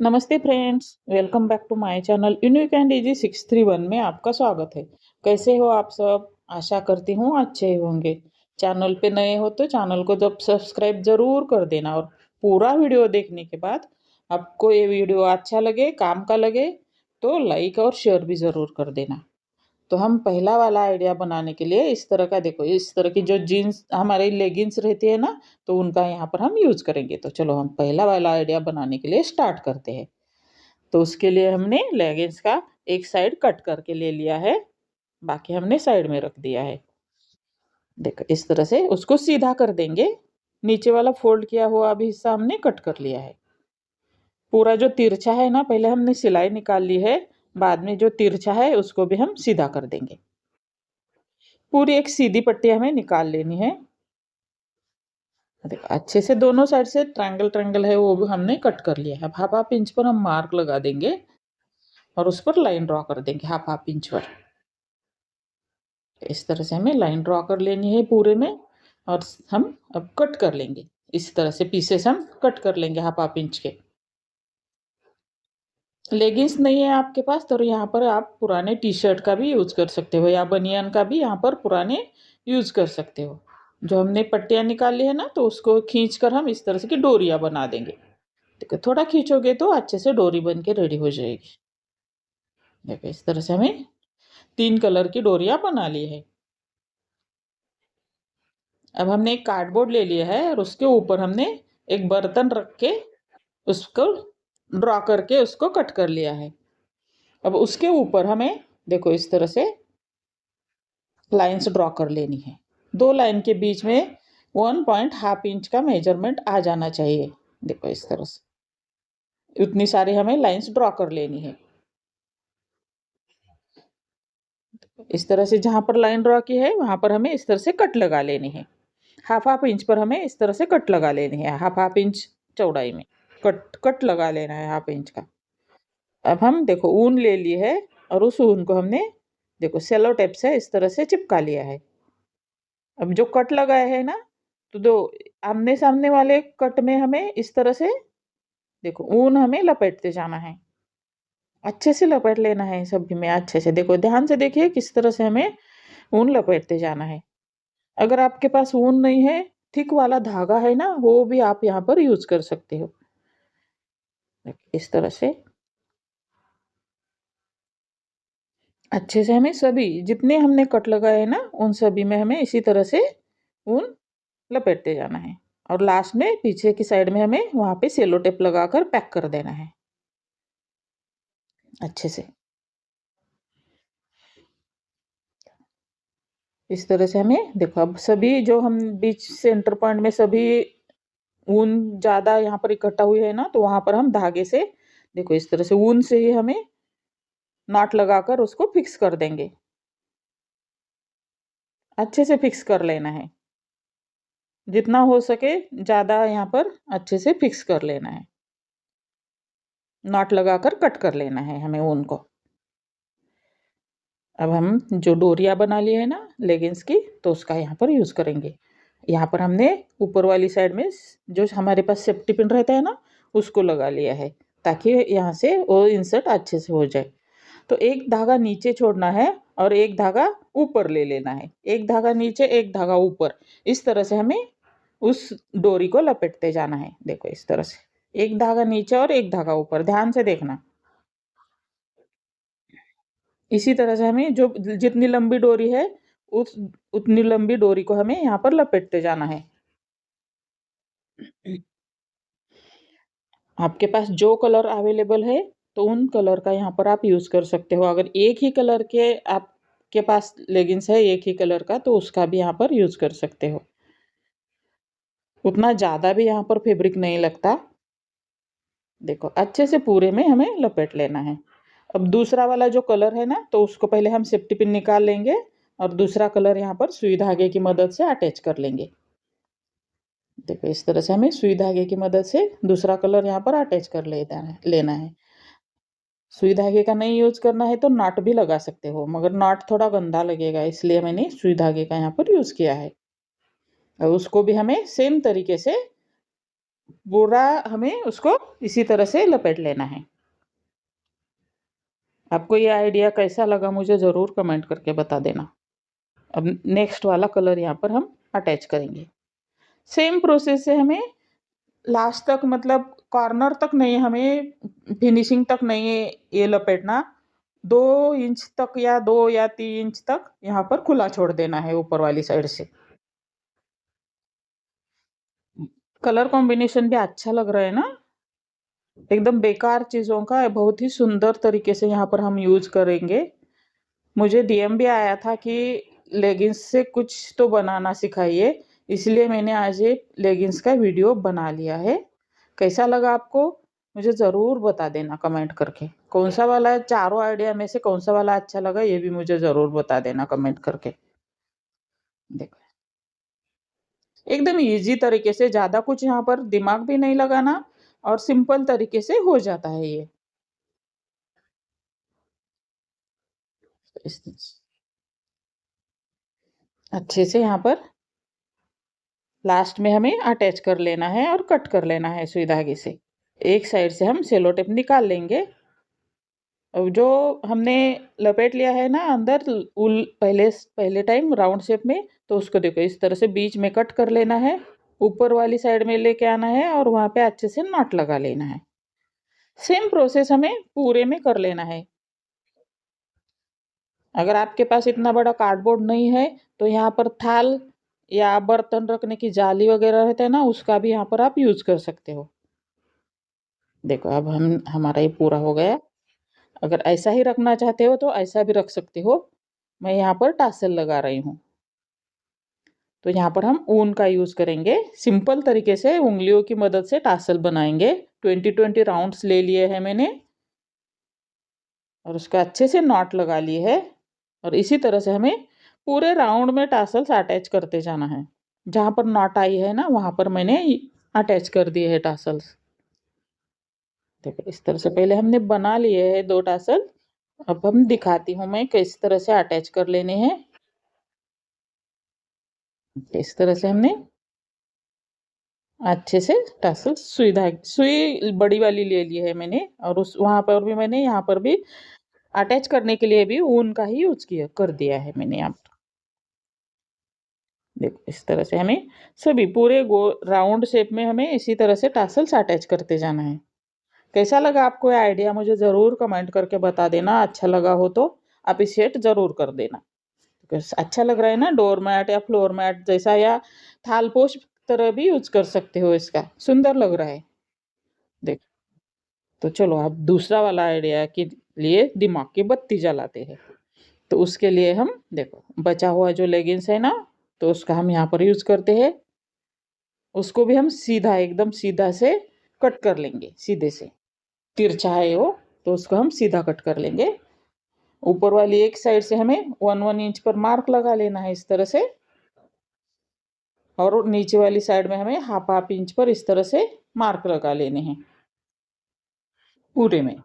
नमस्ते friends, welcome back to my channel unique and easy 631 में आपका स्वागत है। कैसे हो आप सब? आशा करती हूँ अच्छे ही होंगे। चैनल पे नए हो तो चैनल को जब सब्सक्राइब जरूर कर देना, और पूरा वीडियो देखने के बाद आपको ये वीडियो अच्छा लगे, काम का लगे तो लाइक और शेयर भी जरूर कर देना। तो हम पहला वाला आइडिया बनाने के लिए इस तरह का, देखो इस तरह की जो जीन्स हमारी लेगिंग्स रहती है ना, तो उनका यहाँ पर हम यूज करेंगे। तो चलो हम पहला वाला आइडिया बनाने के लिए स्टार्ट करते हैं। तो उसके लिए हमने लेगिंग्स का एक साइड कट करके ले लिया है, बाकी हमने साइड में रख दिया है। देखो इस तरह से उसको सीधा कर देंगे। नीचे वाला फोल्ड किया हुआ अभी हिस्सा हमने कट कर लिया है। पूरा जो तिरछा है ना, पहले हमने सिलाई निकाल ली है, बाद में जो तिरछा है उसको भी हम सीधा कर देंगे। पूरी एक सीधी पट्टी हमें निकाल लेनी है। देखो अच्छे से दोनों साइड से ट्रायंगल ट्रायंगल है वो भी हमने कट कर लिया है। हाफ हाफ इंच पर हम मार्क लगा देंगे और उस पर लाइन ड्रॉ कर देंगे हाफ हाफ इंच पर। इस तरह से हमें लाइन ड्रॉ कर लेनी है पूरे में, और हम अब कट कर लेंगे। इस तरह से पीसेस हम कट कर लेंगे हाफ हाफ इंच के। लेगिंग्स नहीं है आपके पास तो यहाँ पर आप पुराने टी शर्ट का भी यूज कर सकते हो, या बनियान का भी यहाँ पर पुराने यूज कर सकते हो। जो हमने पट्टियाँ निकाली है ना, तो उसको खींच कर हम इस तरह से की डोरियाँ बना देंगे। देखो थोड़ा खींचोगे तो अच्छे से डोरी बन के रेडी हो जाएगी। देखो इस तरह से हमें 3 कलर की डोरियाँ बना ली है। अब हमने एक कार्डबोर्ड ले लिया है और उसके ऊपर हमने एक बर्तन रख के उसको ड्रॉ करके उसको कट कर लिया है। अब उसके ऊपर हमें देखो इस तरह से लाइंस ड्रॉ कर लेनी है। 2 लाइन के बीच में 1.5 इंच का मेजरमेंट आ जाना चाहिए। देखो इस तरह से उतनी सारी हमें लाइंस ड्रॉ कर लेनी है। इस तरह से जहां पर लाइन ड्रॉ की है वहां पर हमें इस तरह से कट लगा लेनी है। हाफ हाफ इंच पर हमें इस तरह से कट लगा लेनी है, हाफ हाफ इंच चौड़ाई में कट कट लगा लेना है हाफ इंच का। अब हम देखो ऊन ले ली है, और उस ऊन को हमने देखो सेलो टेप से इस तरह से चिपका लिया है। अब जो कट लगाए है ना, तो दो आमने सामने वाले कट में हमें इस तरह से देखो ऊन हमें लपेटते जाना है। अच्छे से लपेट लेना है सभी में, अच्छे से देखो, ध्यान से देखिए किस तरह से हमें ऊन लपेटते जाना है। अगर आपके पास ऊन नहीं है, थिक वाला धागा है ना, वो भी आप यहाँ पर यूज कर सकते हो। इस तरह से अच्छे से हमें सभी जितने हमने कट लगाए हैं ना, उन सभी में हमें इसी तरह से ऊन लपेटते जाना है। और लास्ट में पीछे की साइड में हमें वहां पे सेलो टेप लगाकर पैक कर देना है अच्छे से। इस तरह से हमें देखो, अब सभी जो हम बीच सेंटर पॉइंट में सभी ऊन ज्यादा यहाँ पर इकट्ठा हुई है ना, तो वहां पर हम धागे से देखो इस तरह से ऊन से ही हमें नॉट लगाकर उसको फिक्स कर देंगे। अच्छे से फिक्स कर लेना है, जितना हो सके ज्यादा यहाँ पर अच्छे से फिक्स कर लेना है। नॉट लगाकर कट कर लेना है हमें ऊन को। अब हम जो डोरिया बना ली है ना लेगिंग्स की, तो उसका यहाँ पर यूज करेंगे। यहाँ पर हमने ऊपर वाली साइड में जो हमारे पास सेफ्टी पिन रहता है ना, उसको लगा लिया है, ताकि यहाँ से वो इंसर्ट अच्छे से हो जाए। तो एक धागा नीचे छोड़ना है और एक धागा ऊपर ले लेना है, एक धागा नीचे एक धागा ऊपर। इस तरह से हमें उस डोरी को लपेटते जाना है। देखो इस तरह से एक धागा नीचे और एक धागा ऊपर, ध्यान से देखना। इसी तरह से हमें जो जितनी लंबी डोरी है, उस उतनी लंबी डोरी को हमें यहाँ पर लपेटते जाना है। आपके पास जो कलर अवेलेबल है, तो उन कलर का यहाँ पर आप यूज कर सकते हो। अगर एक ही कलर के आपके पास लेगिंग्स है एक ही कलर का, तो उसका भी यहाँ पर यूज कर सकते हो। उतना ज्यादा भी यहाँ पर फैब्रिक नहीं लगता। देखो अच्छे से पूरे में हमें लपेट लेना है। अब दूसरा वाला जो कलर है ना, तो उसको पहले हम सेफ्टी पिन निकाल लेंगे, और दूसरा कलर यहाँ पर सुई धागे की मदद से अटैच कर लेंगे। देखो इस तरह से हमें सुई धागे की मदद से दूसरा कलर यहाँ पर अटैच कर लेना है। सुई धागे का नहीं यूज करना है तो नॉट भी लगा सकते हो, मगर नॉट थोड़ा गंदा लगेगा, इसलिए मैंने सुई धागे का यहाँ पर यूज किया है। और उसको भी हमें सेम तरीके से पूरा हमें उसको इसी तरह से लपेट लेना है। आपको ये आइडिया कैसा लगा मुझे ज़रूर कमेंट करके बता देना। अब नेक्स्ट वाला कलर यहाँ पर हम अटैच करेंगे। सेम प्रोसेस से हमें लास्ट तक, मतलब कॉर्नर तक नहीं, हमें फिनिशिंग तक नहीं ये लपेटना। 2 इंच तक या 2 या 3 इंच तक यहाँ पर खुला छोड़ देना है ऊपर वाली साइड से। कलर कॉम्बिनेशन भी अच्छा लग रहा है ना, एकदम बेकार चीज़ों का बहुत ही सुंदर तरीके से यहाँ पर हम यूज करेंगे। मुझे डीएम भी आया था कि लेगिंग्स से कुछ तो बनाना सिखाइए, इसलिए मैंने आज ये लेगिंग्स का वीडियो बना लिया है। कैसा लगा आपको मुझे ज़रूर बता देना कमेंट करके। कौन सा वाला, चारों आइडिया में से कौन सा वाला अच्छा लगा ये भी मुझे ज़रूर बता देना कमेंट करके। देखो एकदम इजी तरीके से, ज़्यादा कुछ यहाँ पर दिमाग भी नहीं लगाना और सिंपल तरीके से हो जाता है ये। अच्छे से यहाँ पर लास्ट में हमें अटैच कर लेना है और कट कर लेना है सुई धागे से। एक साइड से हम सेलो टेप निकाल लेंगे। अब जो हमने लपेट लिया है ना अंदर उल, पहले पहले टाइम राउंड शेप में, तो उसको देखो इस तरह से बीच में कट कर लेना है, ऊपर वाली साइड में लेके आना है और वहां पे अच्छे से नॉट लगा लेना है। सेम प्रोसेस हमें पूरे में कर लेना है। अगर आपके पास इतना बड़ा कार्डबोर्ड नहीं है तो यहाँ पर थाल या बर्तन रखने की जाली वगैरह रहता है ना, उसका भी यहाँ पर आप यूज कर सकते हो। देखो अब हमारा ये पूरा हो गया। अगर ऐसा ही रखना चाहते हो तो ऐसा भी रख सकते हो। मैं यहाँ पर टासल लगा रही हूँ, तो यहाँ पर हम ऊन का यूज करेंगे। सिंपल तरीके से उंगलियों की मदद से टासल बनाएंगे। 20-20 राउंड्स ले लिए हैं मैंने और उसका अच्छे से नॉट लगा लिए है। और इसी तरह से हमें पूरे राउंड में टासल्स अटैच करते जाना है। जहाँ पर नॉट आई है ना वहाँ पर मैंने अटैच कर दिए है टासल्स। देखो इस तरह से पहले हमने बना लिए हैं 2 टासल। अब हम दिखाती हूँ मैं किस तरह से अटैच कर लेने हैं। इस तरह से हमने अच्छे से टासल सुई बड़ी वाली ले ली है मैंने, और उस वहां पर भी मैंने यहाँ पर भी अटैच करने के लिए भी ऊन का ही यूज किया कर दिया है मैंने यहाँ पर। देखो इस तरह से हमें सभी पूरे राउंड शेप में हमें इसी तरह से टासल्स अटैच करते जाना है। कैसा लगा आपको ये आइडिया मुझे ज़रूर कमेंट करके बता देना। अच्छा लगा हो तो अप्रिशिएट ज़रूर कर देना। अच्छा लग रहा है ना, डोर मैट या फ्लोर मैट जैसा या थालपोश तरह भी यूज कर सकते हो, इसका सुंदर लग रहा है। देख, तो चलो अब दूसरा वाला आइडिया के लिए दिमाग की बत्ती जलाते हैं। तो उसके लिए हम देखो बचा हुआ जो लेगिंग्स है ना, तो उसका हम यहाँ पर यूज करते हैं। उसको भी हम सीधा एकदम सीधा से कट कर लेंगे, सीधे से। तिरछा है वो, तो उसको हम सीधा कट कर लेंगे। ऊपर वाली एक साइड से हमें 1-1 इंच पर मार्क लगा लेना है इस तरह से, और नीचे वाली साइड में हमें हाफ हाफ इंच पर इस तरह से मार्क लगा लेने हैं पूरे में।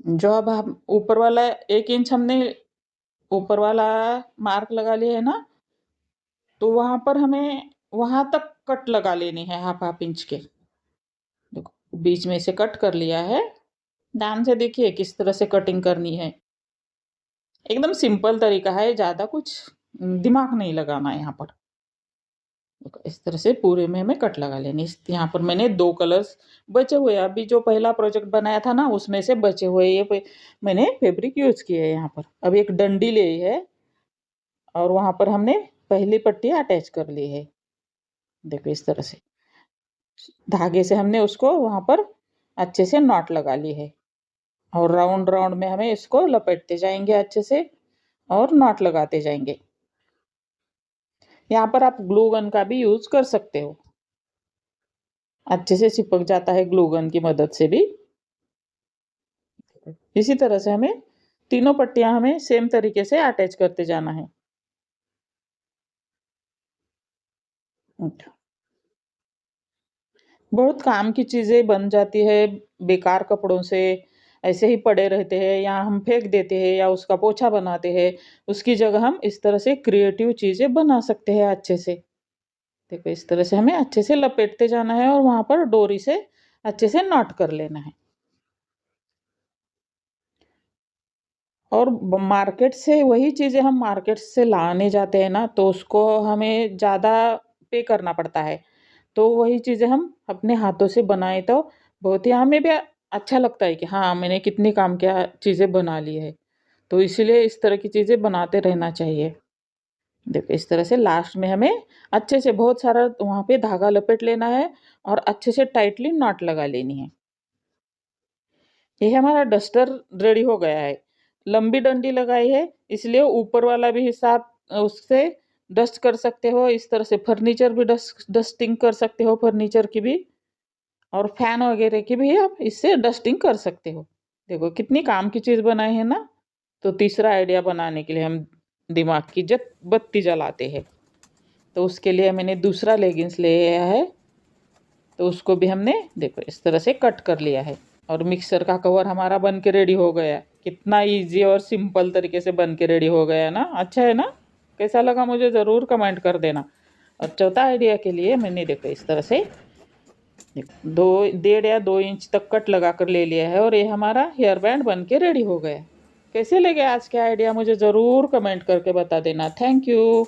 जो अब हम ऊपर वाला 1 इंच हमने ऊपर वाला मार्क लगा लिया है ना, तो वहां पर हमें वहां तक कट लगा लेनी है हाफ हाफ इंच के। देखो बीच में से कट कर लिया है। ध्यान से देखिए किस तरह से कटिंग करनी है। एकदम सिंपल तरीका है, ज्यादा कुछ दिमाग नहीं लगाना है यहाँ पर। देखो इस तरह से पूरे में हमें कट लगा लेनी। यहाँ पर मैंने 2 कलर्स बचे हुए, अभी जो पहला प्रोजेक्ट बनाया था ना उसमें से बचे हुए ये मैंने फैब्रिक यूज किया है यहाँ पर। अब एक डंडी ली है और वहां पर हमने पहली पट्टी अटैच कर ली है। देखो इस तरह से धागे से हमने उसको वहां पर अच्छे से नॉट लगा ली है, और राउंड राउंड में हमें इसको लपेटते जाएंगे अच्छे से और नॉट लगाते जाएंगे। यहाँ पर आप ग्लू गन का भी यूज कर सकते हो, अच्छे से चिपक जाता है ग्लू गन की मदद से भी। इसी तरह से हमें तीनों पट्टियां हमें सेम तरीके से अटैच करते जाना है। बहुत काम की चीजें बन जाती है बेकार कपड़ों से, ऐसे ही पड़े रहते हैं या हम फेंक देते हैं या उसका पोछा बनाते हैं। उसकी जगह हम इस तरह से क्रिएटिव चीजें बना सकते हैं अच्छे से। देखो इस तरह से हमें अच्छे से लपेटते जाना है और वहाँ पर डोरी से अच्छे से नॉट कर लेना है। और मार्केट से वही चीज़ें हम मार्केट से लाने जाते हैं ना, तो उसको हमें ज़्यादा पे करना पड़ता है। तो वही चीज़ें हम अपने हाथों से बनाएँ तो बहुत ही हमें भी अच्छा लगता है कि हाँ, मैंने कितनी काम क्या चीज़ें बना ली है। तो इसीलिए इस तरह की चीज़ें बनाते रहना चाहिए। देखो इस तरह से लास्ट में हमें अच्छे से बहुत सारा वहाँ पे धागा लपेट लेना है और अच्छे से टाइटली नॉट लगा लेनी है। ये हमारा डस्टर रेडी हो गया है। लंबी डंडी लगाई है, इसलिए ऊपर वाला भी हिस्सा आप उससे डस्ट कर सकते हो। इस तरह से फर्नीचर भी डस्टिंग कर सकते हो, फर्नीचर की भी। और फैन वगैरह की भी आप इससे डस्टिंग कर सकते हो। देखो कितनी काम की चीज़ बनाई है ना। तो तीसरा आइडिया बनाने के लिए हम दिमाग की जब बत्ती जलाते हैं। तो उसके लिए मैंने दूसरा लेगिंग्स ले आया है। तो उसको भी हमने देखो इस तरह से कट कर लिया है। और मिक्सर का कवर हमारा बन के रेडी हो गया। कितना इजी और सिंपल तरीके से बन के रेडी हो गया ना। अच्छा है ना? कैसा लगा मुझे ज़रूर कमेंट कर देना। और चौथा आइडिया के लिए मैंने देखो इस तरह से दो 1.5 या 2 इंच तक कट लगा कर ले लिया है और ये हमारा हेयर बैंड बन के रेडी हो गया। कैसे लगे आज के आइडिया मुझे ज़रूर कमेंट करके बता देना। Thank you.